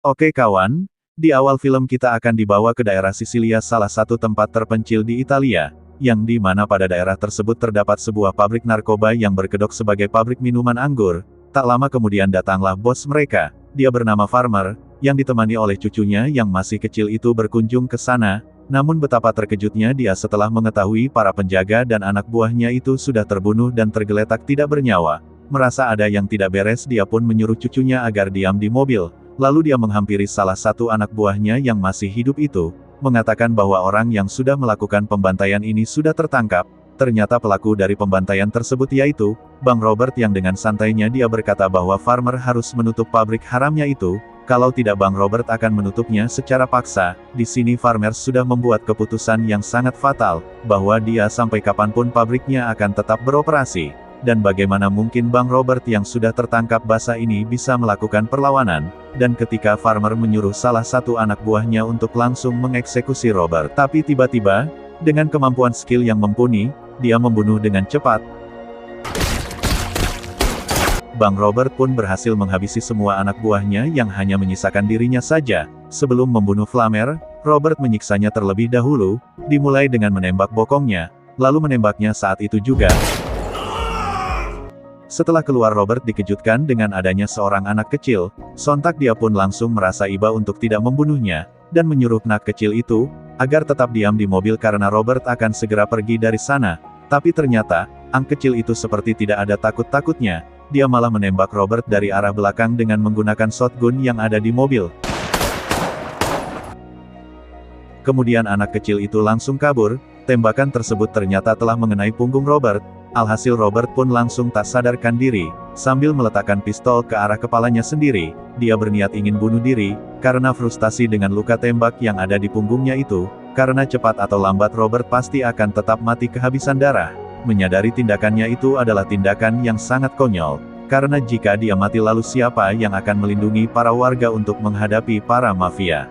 Oke kawan, di awal film kita akan dibawa ke daerah Sisilia, salah satu tempat terpencil di Italia, yang di mana pada daerah tersebut terdapat sebuah pabrik narkoba yang berkedok sebagai pabrik minuman anggur. Tak lama kemudian datanglah bos mereka, dia bernama Farmer, yang ditemani oleh cucunya yang masih kecil itu berkunjung ke sana. Namun betapa terkejutnya dia setelah mengetahui para penjaga dan anak buahnya itu sudah terbunuh dan tergeletak tidak bernyawa. Merasa ada yang tidak beres, dia pun menyuruh cucunya agar diam di mobil. Lalu dia menghampiri salah satu anak buahnya yang masih hidup itu, mengatakan bahwa orang yang sudah melakukan pembantaian ini sudah tertangkap. Ternyata pelaku dari pembantaian tersebut yaitu Bang Robert, yang dengan santainya dia berkata bahwa Farmer harus menutup pabrik haramnya itu. Kalau tidak Bang Robert akan menutupnya secara paksa. Di sini Farmer sudah membuat keputusan yang sangat fatal, bahwa dia sampai kapanpun pabriknya akan tetap beroperasi. Dan bagaimana mungkin Bang Robert yang sudah tertangkap basah ini bisa melakukan perlawanan. Dan ketika Farmer menyuruh salah satu anak buahnya untuk langsung mengeksekusi Robert, tapi tiba-tiba, dengan kemampuan skill yang mumpuni, dia membunuh dengan cepat. Bang Robert pun berhasil menghabisi semua anak buahnya yang hanya menyisakan dirinya saja. Sebelum membunuh Flamer, Robert menyiksanya terlebih dahulu, dimulai dengan menembak bokongnya, lalu menembaknya saat itu juga. Setelah keluar, Robert dikejutkan dengan adanya seorang anak kecil. Sontak dia pun langsung merasa iba untuk tidak membunuhnya, dan menyuruh anak kecil itu agar tetap diam di mobil karena Robert akan segera pergi dari sana. Tapi ternyata, anak kecil itu seperti tidak ada takut-takutnya. Dia malah menembak Robert dari arah belakang dengan menggunakan shotgun yang ada di mobil. Kemudian anak kecil itu langsung kabur. Tembakan tersebut ternyata telah mengenai punggung Robert. Alhasil Robert pun langsung tak sadarkan diri, sambil meletakkan pistol ke arah kepalanya sendiri. Dia berniat ingin bunuh diri, karena frustasi dengan luka tembak yang ada di punggungnya itu. Karena cepat atau lambat Robert pasti akan tetap mati kehabisan darah. Menyadari tindakannya itu adalah tindakan yang sangat konyol, karena jika dia mati lalu siapa yang akan melindungi para warga untuk menghadapi para mafia.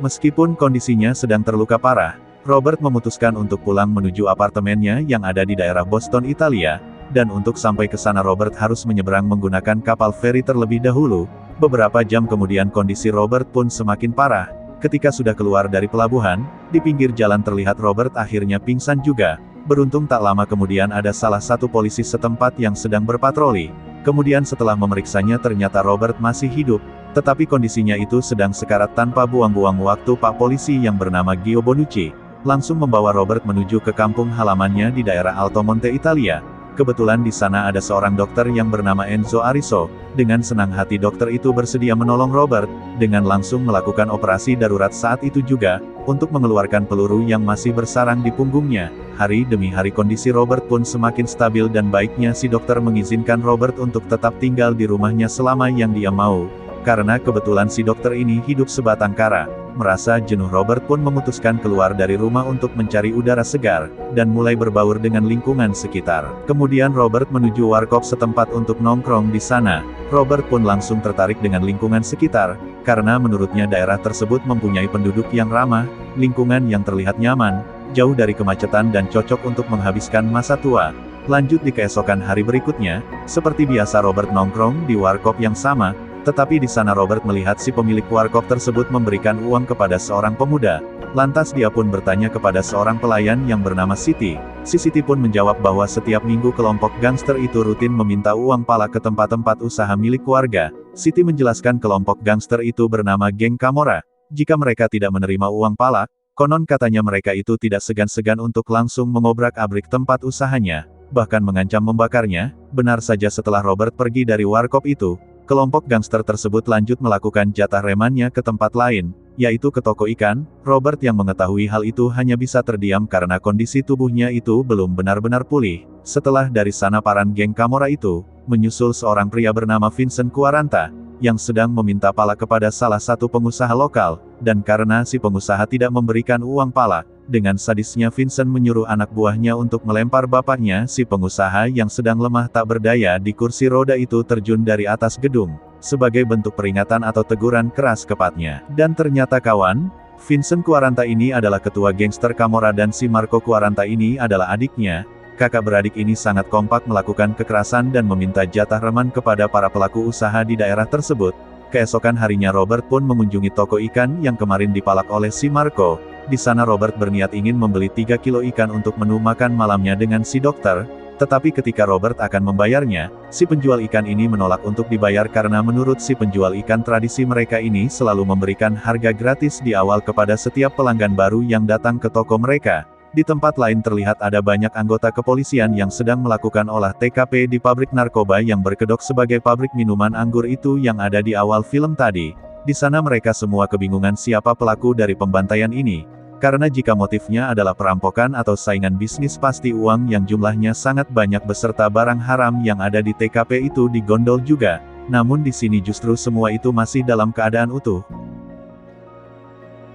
Meskipun kondisinya sedang terluka parah, Robert memutuskan untuk pulang menuju apartemennya yang ada di daerah Boston, Italia, dan untuk sampai ke sana Robert harus menyeberang menggunakan kapal feri terlebih dahulu. Beberapa jam kemudian kondisi Robert pun semakin parah. Ketika sudah keluar dari pelabuhan, di pinggir jalan terlihat Robert akhirnya pingsan juga. Beruntung tak lama kemudian ada salah satu polisi setempat yang sedang berpatroli. Kemudian setelah memeriksanya ternyata Robert masih hidup, tetapi kondisinya itu sedang sekarat. Tanpa buang-buang waktu, Pak Polisi yang bernama Gio Bonucci langsung membawa Robert menuju ke kampung halamannya di daerah Altomonte, Italia. Kebetulan di sana ada seorang dokter yang bernama Enzo Ariso. Dengan senang hati dokter itu bersedia menolong Robert, dengan langsung melakukan operasi darurat saat itu juga, untuk mengeluarkan peluru yang masih bersarang di punggungnya. Hari demi hari kondisi Robert pun semakin stabil dan baiknya si dokter mengizinkan Robert untuk tetap tinggal di rumahnya selama yang dia mau. Karena kebetulan si dokter ini hidup sebatang kara. Merasa jenuh, Robert pun memutuskan keluar dari rumah untuk mencari udara segar, dan mulai berbaur dengan lingkungan sekitar. Kemudian Robert menuju warkop setempat untuk nongkrong di sana. Robert pun langsung tertarik dengan lingkungan sekitar, karena menurutnya daerah tersebut mempunyai penduduk yang ramah, lingkungan yang terlihat nyaman, jauh dari kemacetan dan cocok untuk menghabiskan masa tua. Lanjut di keesokan hari berikutnya, seperti biasa Robert nongkrong di warkop yang sama. Tetapi di sana Robert melihat si pemilik warkop tersebut memberikan uang kepada seorang pemuda. Lantas dia pun bertanya kepada seorang pelayan yang bernama Siti. Si Siti pun menjawab bahwa setiap minggu kelompok gangster itu rutin meminta uang pala ke tempat-tempat usaha milik warga. Siti menjelaskan kelompok gangster itu bernama Geng Camorra. Jika mereka tidak menerima uang pala, konon katanya mereka itu tidak segan-segan untuk langsung mengobrak-abrik tempat usahanya, bahkan mengancam membakarnya. Benar saja, setelah Robert pergi dari warkop itu, kelompok gangster tersebut lanjut melakukan jatah remannya ke tempat lain, yaitu ke toko ikan. Robert yang mengetahui hal itu hanya bisa terdiam karena kondisi tubuhnya itu belum benar-benar pulih. Setelah dari sana paran Geng Camorra itu menyusul seorang pria bernama Vincent Quaranta, yang sedang meminta pala kepada salah satu pengusaha lokal, dan karena si pengusaha tidak memberikan uang pala, dengan sadisnya Vincent menyuruh anak buahnya untuk melempar bapaknya si pengusaha yang sedang lemah tak berdaya di kursi roda itu terjun dari atas gedung, sebagai bentuk peringatan atau teguran keras kepadanya. Dan ternyata kawan, Vincent Quaranta ini adalah ketua gangster Camorra dan si Marco Quaranta ini adalah adiknya. kakak beradik ini sangat kompak melakukan kekerasan dan meminta jatah reman kepada para pelaku usaha di daerah tersebut. Keesokan harinya Robert pun mengunjungi toko ikan yang kemarin dipalak oleh si Marco. Di sana Robert berniat ingin membeli 3 kilo ikan untuk menu makan malamnya dengan si dokter. Tetapi ketika Robert akan membayarnya, si penjual ikan ini menolak untuk dibayar karena menurut si penjual ikan tradisi mereka ini selalu memberikan harga gratis di awal kepada setiap pelanggan baru yang datang ke toko mereka. Di tempat lain terlihat ada banyak anggota kepolisian yang sedang melakukan olah TKP di pabrik narkoba yang berkedok sebagai pabrik minuman anggur itu yang ada di awal film tadi. Di sana mereka semua kebingungan siapa pelaku dari pembantaian ini. Karena jika motifnya adalah perampokan atau saingan bisnis pasti uang yang jumlahnya sangat banyak beserta barang haram yang ada di TKP itu digondol juga. Namun di sini justru semua itu masih dalam keadaan utuh.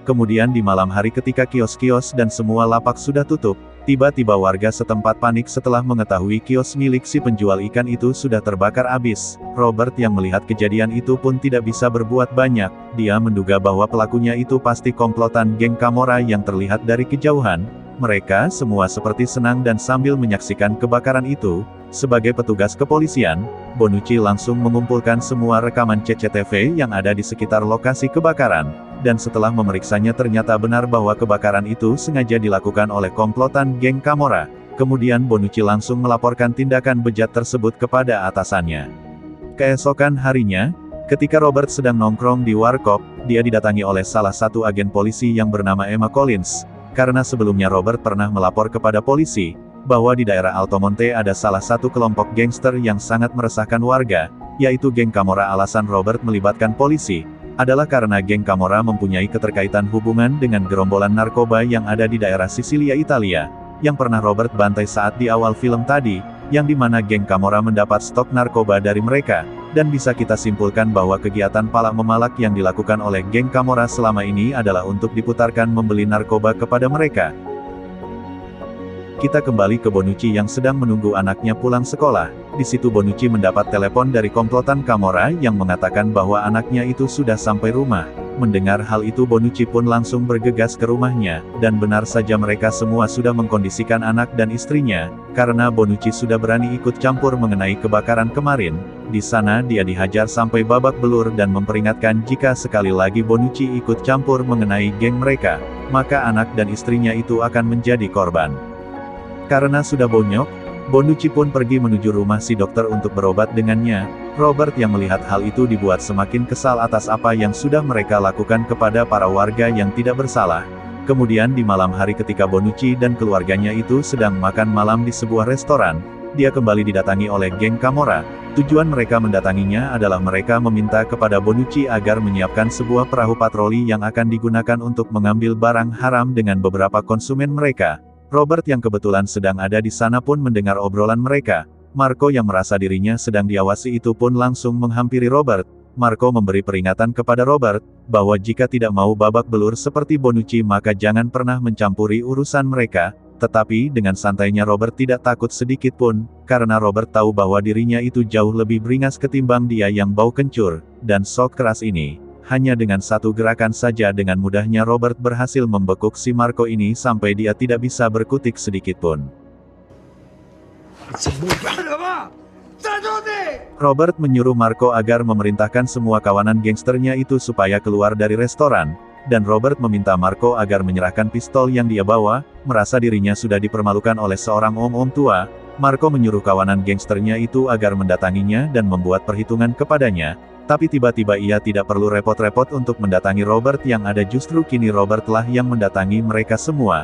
Kemudian di malam hari ketika kios-kios dan semua lapak sudah tutup, tiba-tiba warga setempat panik setelah mengetahui kios milik si penjual ikan itu sudah terbakar habis. Robert yang melihat kejadian itu pun tidak bisa berbuat banyak. Dia menduga bahwa pelakunya itu pasti komplotan geng Camorra yang terlihat dari kejauhan. Mereka semua seperti senang dan sambil menyaksikan kebakaran itu. Sebagai petugas kepolisian, Bonucci langsung mengumpulkan semua rekaman CCTV yang ada di sekitar lokasi kebakaran. Dan setelah memeriksanya ternyata benar bahwa kebakaran itu sengaja dilakukan oleh komplotan geng Camorra. Kemudian Bonucci langsung melaporkan tindakan bejat tersebut kepada atasannya. Keesokan harinya, ketika Robert sedang nongkrong di warkop, dia didatangi oleh salah satu agen polisi yang bernama Emma Collins. Karena sebelumnya Robert pernah melapor kepada polisi, bahwa di daerah Altomonte ada salah satu kelompok gangster yang sangat meresahkan warga, yaitu geng Camorra. Alasan Robert melibatkan polisi adalah karena geng Camorra mempunyai keterkaitan hubungan dengan gerombolan narkoba yang ada di daerah Sisilia, Italia, yang pernah Robert bantai saat di awal film tadi, yang dimana geng Camorra mendapat stok narkoba dari mereka, dan bisa kita simpulkan bahwa kegiatan palak memalak yang dilakukan oleh geng Camorra selama ini adalah untuk diputarkan membeli narkoba kepada mereka. Kita kembali ke Bonucci yang sedang menunggu anaknya pulang sekolah. Di situ Bonucci mendapat telepon dari komplotan Camorra yang mengatakan bahwa anaknya itu sudah sampai rumah. Mendengar hal itu Bonucci pun langsung bergegas ke rumahnya, dan benar saja mereka semua sudah mengkondisikan anak dan istrinya, karena Bonucci sudah berani ikut campur mengenai kebakaran kemarin. Di sana dia dihajar sampai babak belur dan memperingatkan jika sekali lagi Bonucci ikut campur mengenai geng mereka, maka anak dan istrinya itu akan menjadi korban. Karena sudah bonyok, Bonucci pun pergi menuju rumah si dokter untuk berobat dengannya. Robert yang melihat hal itu dibuat semakin kesal atas apa yang sudah mereka lakukan kepada para warga yang tidak bersalah. Kemudian di malam hari ketika Bonucci dan keluarganya itu sedang makan malam di sebuah restoran, dia kembali didatangi oleh geng Camorra. Tujuan mereka mendatanginya adalah mereka meminta kepada Bonucci agar menyiapkan sebuah perahu patroli yang akan digunakan untuk mengambil barang haram dengan beberapa konsumen mereka. Robert yang kebetulan sedang ada di sana pun mendengar obrolan mereka. Marco yang merasa dirinya sedang diawasi itu pun langsung menghampiri Robert. Marco memberi peringatan kepada Robert, bahwa jika tidak mau babak belur seperti Bonucci maka jangan pernah mencampuri urusan mereka. Tetapi dengan santainya Robert tidak takut sedikit pun, karena Robert tahu bahwa dirinya itu jauh lebih beringas ketimbang dia yang bau kencur, dan sok keras ini. Hanya dengan satu gerakan saja dengan mudahnya Robert berhasil membekuk si Marco ini sampai dia tidak bisa berkutik sedikit pun. Robert menyuruh Marco agar memerintahkan semua kawanan gangsternya itu supaya keluar dari restoran, dan Robert meminta Marco agar menyerahkan pistol yang dia bawa. Merasa dirinya sudah dipermalukan oleh seorang om-om tua, Marco menyuruh kawanan gangsternya itu agar mendatanginya dan membuat perhitungan kepadanya. Tapi tiba-tiba ia tidak perlu repot-repot untuk mendatangi Robert yang ada, justru kini Robert lah yang mendatangi mereka semua.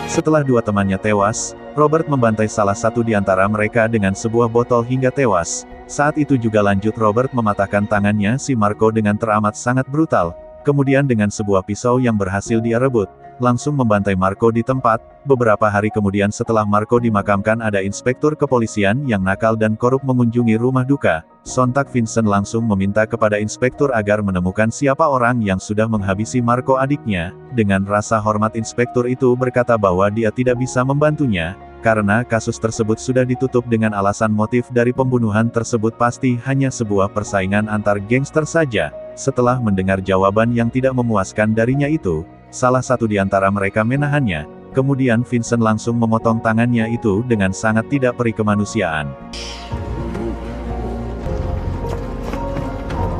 Setelah dua temannya tewas, Robert membantai salah satu di antara mereka dengan sebuah botol hingga tewas. Saat itu juga lanjut Robert mematahkan tangannya si Marco dengan teramat sangat brutal. Kemudian dengan sebuah pisau yang berhasil dia rebut, langsung membantai Marco di tempat. Beberapa hari kemudian setelah Marco dimakamkan ada inspektur kepolisian yang nakal dan korup mengunjungi rumah duka. Sontak Vincent langsung meminta kepada inspektur agar menemukan siapa orang yang sudah menghabisi Marco adiknya. Dengan rasa hormat inspektur itu berkata bahwa dia tidak bisa membantunya, karena kasus tersebut sudah ditutup dengan alasan motif dari pembunuhan tersebut pasti hanya sebuah persaingan antar gangster saja. Setelah mendengar jawaban yang tidak memuaskan darinya itu, salah satu di antara mereka menahannya, kemudian Vincent langsung memotong tangannya itu dengan sangat tidak perikemanusiaan.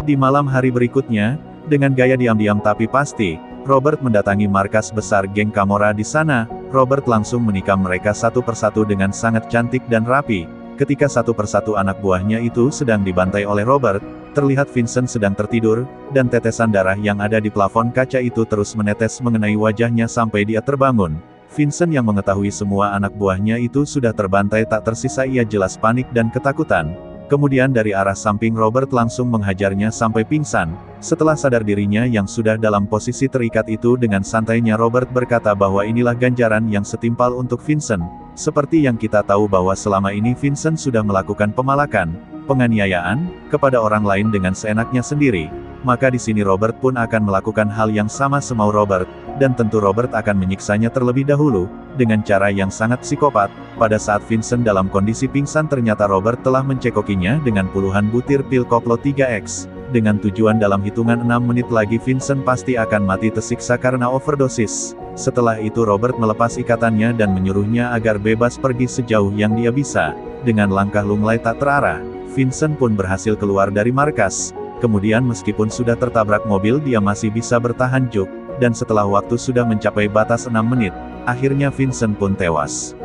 Di malam hari berikutnya, dengan gaya diam-diam tapi pasti, Robert mendatangi markas besar geng Camorra di sana. Robert langsung menikam mereka satu persatu dengan sangat cantik dan rapi. Ketika satu persatu anak buahnya itu sedang dibantai oleh Robert, terlihat Vincent sedang tertidur, dan tetesan darah yang ada di plafon kaca itu terus menetes mengenai wajahnya sampai dia terbangun. Vincent yang mengetahui semua anak buahnya itu sudah terbantai tak tersisa, ia jelas panik dan ketakutan. Kemudian dari arah samping Robert langsung menghajarnya sampai pingsan. Setelah sadar dirinya yang sudah dalam posisi terikat itu, dengan santainya Robert berkata bahwa inilah ganjaran yang setimpal untuk Vincent. Seperti yang kita tahu bahwa selama ini Vincent sudah melakukan pemalakan, penganiayaan, kepada orang lain dengan seenaknya sendiri. Maka di sini Robert pun akan melakukan hal yang sama semau Robert, dan tentu Robert akan menyiksanya terlebih dahulu, dengan cara yang sangat psikopat. Pada saat Vincent dalam kondisi pingsan, ternyata Robert telah mencekokinya dengan puluhan butir pil koplo 3X, dengan tujuan dalam hitungan 6 menit lagi Vincent pasti akan mati tersiksa karena overdosis. Setelah itu Robert melepas ikatannya dan menyuruhnya agar bebas pergi sejauh yang dia bisa. Dengan langkah lunglai tak terarah, Vincent pun berhasil keluar dari markas. Kemudian meskipun sudah tertabrak mobil dia masih bisa bertahan juk, dan setelah waktu sudah mencapai batas 6 menit, akhirnya Vincent pun tewas.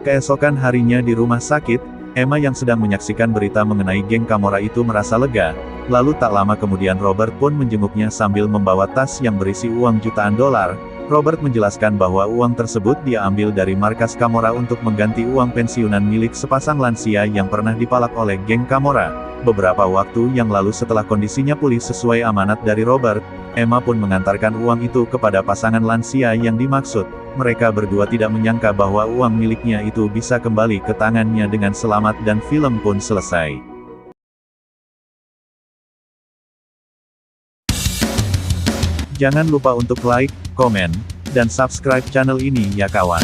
Keesokan harinya di rumah sakit, Emma yang sedang menyaksikan berita mengenai geng Camorra itu merasa lega. Lalu tak lama kemudian Robert pun menjenguknya sambil membawa tas yang berisi uang jutaan dolar. Robert menjelaskan bahwa uang tersebut dia ambil dari markas Camorra untuk mengganti uang pensiunan milik sepasang lansia yang pernah dipalak oleh geng Camorra. Beberapa waktu yang lalu setelah kondisinya pulih sesuai amanat dari Robert, Emma pun mengantarkan uang itu kepada pasangan lansia yang dimaksud. Mereka berdua tidak menyangka bahwa uang miliknya itu bisa kembali ke tangannya dengan selamat dan film pun selesai. Jangan lupa untuk like, komen, dan subscribe channel ini ya kawan.